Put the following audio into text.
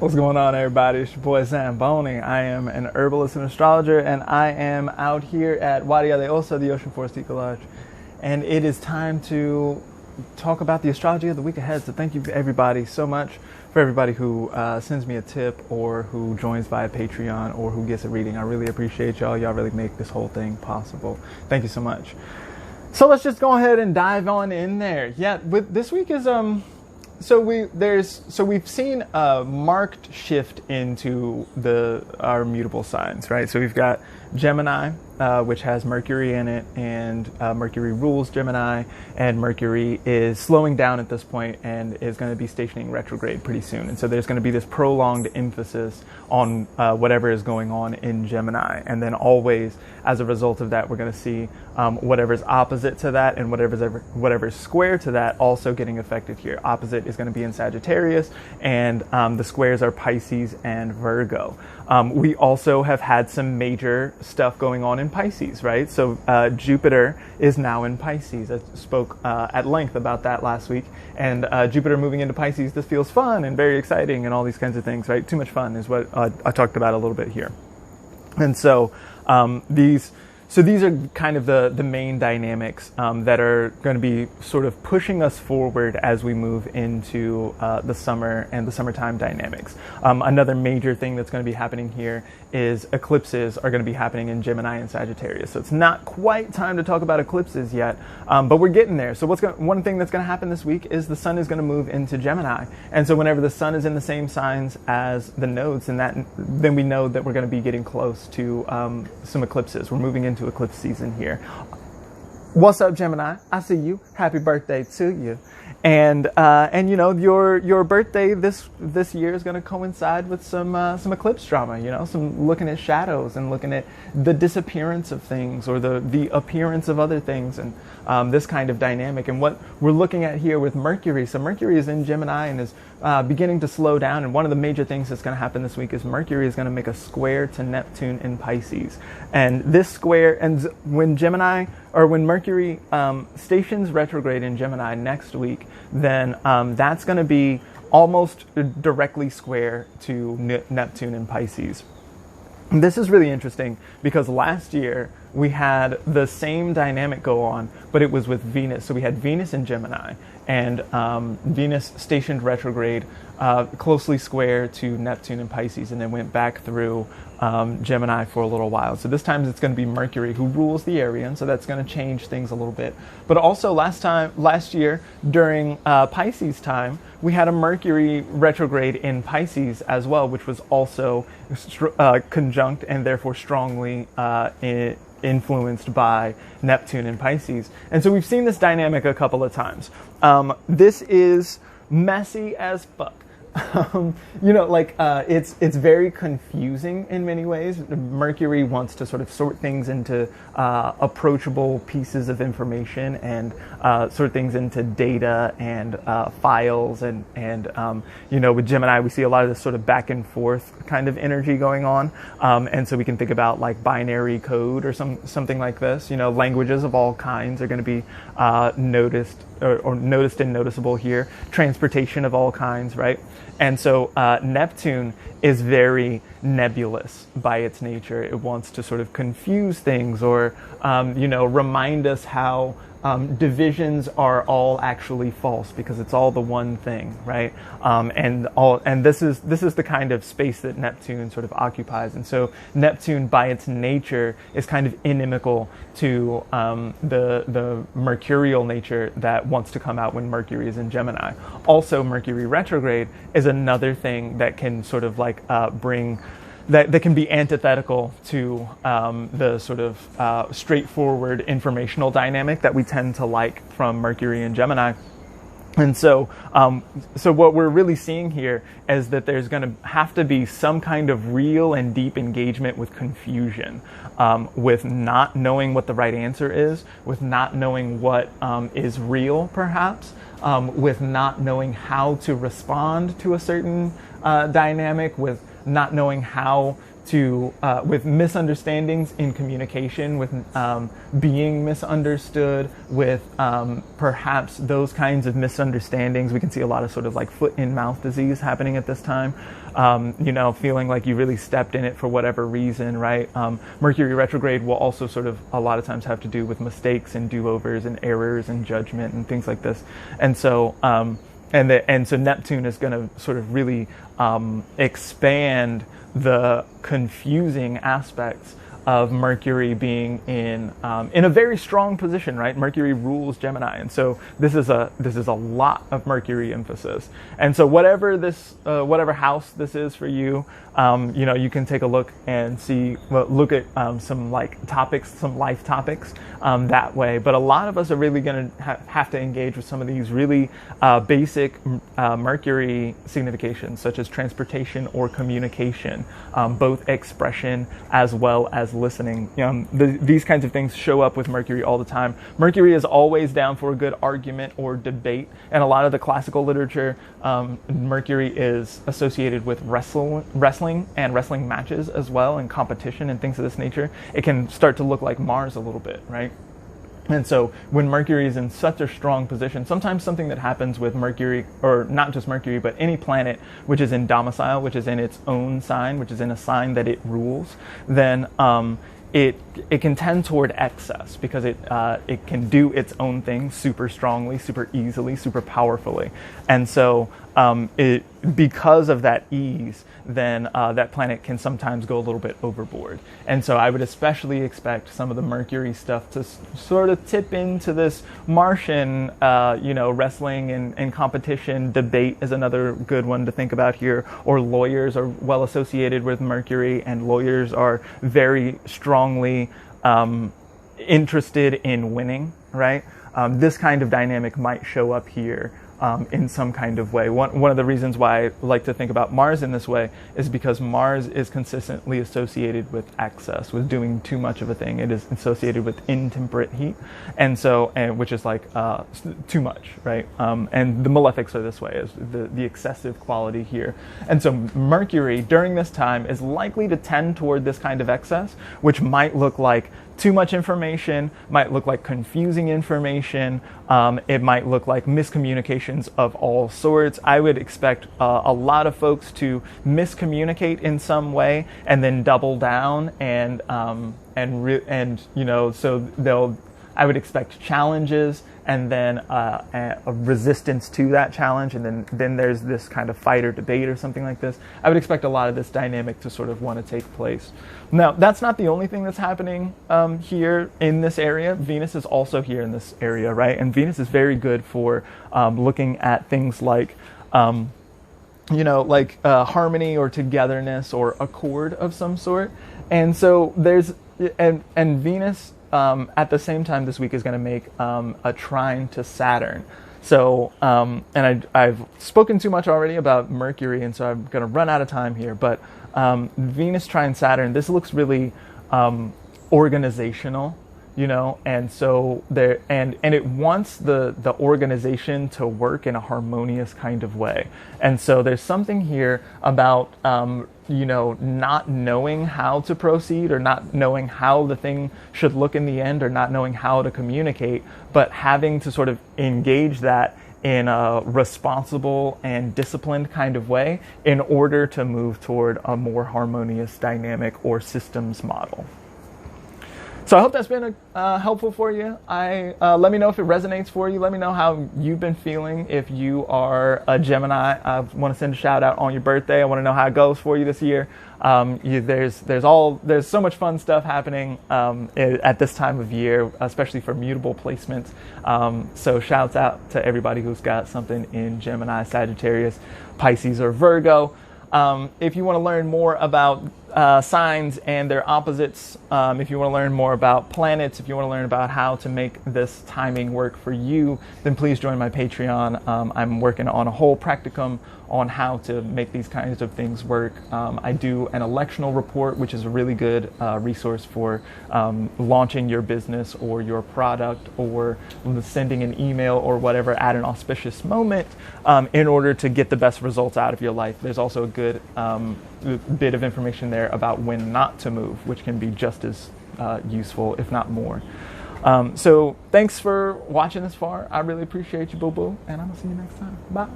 What's going on, everybody? It's your boy Zamboni. I am an herbalist and astrologer, and I am out here at Wadia de Osa, the Ocean Forest Ecolodge. And it is time to talk about the astrology of the week ahead. So thank you, everybody, so much for everybody who sends me a tip or who joins via Patreon or who gets a reading. I really appreciate y'all. Y'all really make this whole thing possible. Thank you so much. So let's just go ahead and dive on in there. Yeah, this week is So we've seen a marked shift into our mutable signs, right? So we've got Gemini, which has Mercury in it, and Mercury rules Gemini, and Mercury is slowing down at this point and is going to be stationing retrograde pretty soon. And so there's going to be this prolonged emphasis on whatever is going on in Gemini, and then always as a result of that, we're going to see whatever's opposite to that and whatever's square to that also getting affected here. Opposite is going to be in Sagittarius, and the squares are Pisces and Virgo. We also have had some major stuff going on in Pisces, right? So Jupiter is now in Pisces. I spoke at length about that last week. And Jupiter moving into Pisces, this feels fun and very exciting and all these kinds of things, right? Too much fun is what I talked about a little bit here. And so these are kind of the main dynamics that are going to be sort of pushing us forward as we move into the summer and the summertime dynamics. Another major thing that's going to be happening here is eclipses are going to be happening in Gemini and Sagittarius. So it's not quite time to talk about eclipses yet, but we're getting there. So one thing that's going to happen this week is the sun is going to move into Gemini. And so whenever the sun is in the same signs as the nodes, then we know that we're going to be getting close to some eclipses. We're moving into eclipse season here. What's up, Gemini? I see you. Happy birthday to you. And you know, your birthday this year is going to coincide with some eclipse drama. You know, some looking at shadows and looking at the disappearance of things or the appearance of other things, and this kind of dynamic. And what we're looking at here with Mercury. So Mercury is in Gemini and is beginning to slow down. And one of the major things that's going to happen this week is Mercury is going to make a square to Neptune in Pisces. And this square, and when Mercury stations retrograde in Gemini next week, then that's going to be almost directly square to Neptune in Pisces. And this is really interesting because last year we had the same dynamic go on, but it was with Venus. So we had Venus in Gemini, and Venus stationed retrograde closely square to Neptune in Pisces, and then went back through Gemini for a little while. So this time it's going to be Mercury who rules the area, and so that's going to change things a little bit. But also last year during Pisces time, we had a Mercury retrograde in Pisces as well, which was also conjunct and therefore strongly influenced by Neptune in Pisces. And so we've seen this dynamic a couple of times. This is messy as fuck. It's very confusing in many ways. Mercury wants to sort of sort things into approachable pieces of information and sort things into data and files and with Gemini we see a lot of this sort of back and forth kind of energy going on, and so we can think about like binary code or something like this. You know, languages of all kinds are going to be noticed or noticed and noticeable here. Transportation of all kinds, right? And so Neptune is very nebulous by its nature. It wants to sort of confuse things or, remind us how divisions are all actually false because it's all the one thing, right? And this is the kind of space that Neptune sort of occupies. And so Neptune, by its nature, is kind of inimical to the mercurial nature that wants to come out when Mercury is in Gemini. Also, Mercury retrograde is another thing that can sort of like bring. That can be antithetical to the sort of straightforward informational dynamic that we tend to like from Mercury and Gemini. And so what we're really seeing here is that there's going to have to be some kind of real and deep engagement with confusion, with not knowing what the right answer is, with not knowing what is real, perhaps, with not knowing how to respond to a certain dynamic, with not knowing how with misunderstandings in communication, with being misunderstood, with perhaps those kinds of misunderstandings. We can see a lot of sort of like foot and mouth disease happening at this time. Feeling like you really stepped in it for whatever reason, right? Mercury retrograde will also sort of a lot of times have to do with mistakes and do-overs and errors and judgment and things like this. And so so Neptune is going to sort of really expand the confusing aspects of Mercury being in a very strong position, right? Mercury rules Gemini, and so this is a lot of Mercury emphasis. And so whatever house this is for you, you can take a look and look at some like topics, some life topics that way. But a lot of us are really going to have to engage with some of these really basic Mercury significations, such as transportation or communication, both expression as well as listening. These kinds of things show up with Mercury all the time. Mercury is always down for a good argument or debate, and a lot of the classical literature, Mercury is associated with wrestling and wrestling matches as well, and competition and things of this nature. It can start to look like Mars a little bit, right? And so when Mercury is in such a strong position, sometimes something that happens with Mercury, or not just Mercury, but any planet which is in domicile, which is in its own sign, which is in a sign that it rules, then it can tend toward excess, because it can do its own thing super strongly, super easily, super powerfully. And so because of that ease, then that planet can sometimes go a little bit overboard. And so I would especially expect some of the Mercury stuff to sort of tip into this Martian, wrestling and competition. Debate is another good one to think about here. Or lawyers are well associated with Mercury, and lawyers are very strongly interested in winning, right? This kind of dynamic might show up here in some kind of way. One of the reasons why I like to think about Mars in this way is because Mars is consistently associated with excess, with doing too much of a thing. It is associated with intemperate heat, and which is like too much, right? And the malefics are this way, is the excessive quality here. And so Mercury during this time is likely to tend toward this kind of excess, which might look like too much information, might look like confusing information, it might look like miscommunications of all sorts. I would expect a lot of folks to miscommunicate in some way and then double down I would expect challenges and then a resistance to that challenge, and then there's this kind of fight or debate or something like this. I would expect a lot of this dynamic to sort of want to take place. Now, that's not the only thing that's happening here in this area. Venus is also here in this area, right? And Venus is very good for looking at things like harmony or togetherness or accord of some sort. And so and Venus at the same time this week is going to make a trine to Saturn. So, I've spoken too much already about Mercury, and so I'm going to run out of time here. But Venus trine Saturn, this looks really organizational, and so and it wants the organization to work in a harmonious kind of way. And so there's something here about not knowing how to proceed, or not knowing how the thing should look in the end, or not knowing how to communicate, but having to sort of engage that in a responsible and disciplined kind of way in order to move toward a more harmonious dynamic or systems model. So I hope that's been helpful for you. Let me know if it resonates for you. Let me know how you've been feeling. If you are a Gemini, I want to send a shout out on your birthday. I want to know how it goes for you this year. There's so much fun stuff happening at this time of year, especially for mutable placements. So shouts out to everybody who's got something in Gemini, Sagittarius, Pisces, or Virgo. If you want to learn more about signs and their opposites, if you want to learn more about planets, if you want to learn about how to make this timing work for you, then please join my Patreon. I'm working on a whole practicum on how to make these kinds of things work. I do an electional report, which is a really good resource for launching your business or your product, or sending an email or whatever at an auspicious moment in order to get the best results out of your life. There's also a good bit of information there about when not to move, which can be just as useful, if not more. So thanks for watching this far. I really appreciate you, boo-boo, and I'm going to see you next time. Bye.